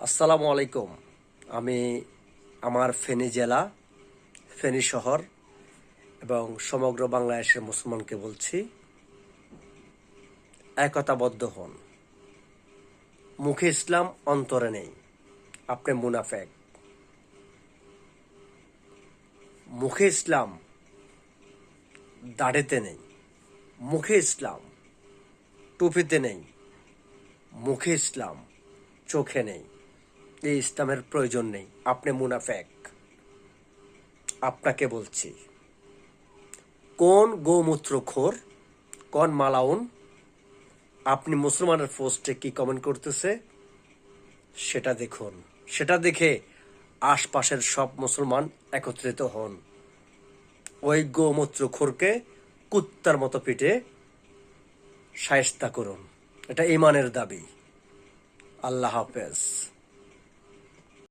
আসসালামু আলাইকুম। আমি আমার ফেনী জেলা, ফেনী শহর এবং সমগ্র বাংলাদেশের মুসলমানকে বলছি, একতাবদ্ধ হন। মুখে ইসলাম, অন্তরে নেই। আপনি মুনাফেক। মুখে ইসলাম, দাড়িতে নেই। মুখে ইসলাম, টুপিতে নেই। মুখে ইসলাম, চোখে নেই। এই ইসলামের প্রয়োজন নেই। আপনি মুনাফেক। আপনাকে বলছি, কোন গোমূত্রখোর, কোন মালাউন আপনি মুসলমানের পোস্টে কি কমেন্ট করতেছে সেটা দেখুন। সেটা দেখে আশপাশের সব মুসলমান একত্রিত হন। ওই গোমূত্রখোরকে কুত্তার মতো পিটে শায়েস্তা করুন। এটা ইমানের দাবি। আল্লাহ হাফেজ।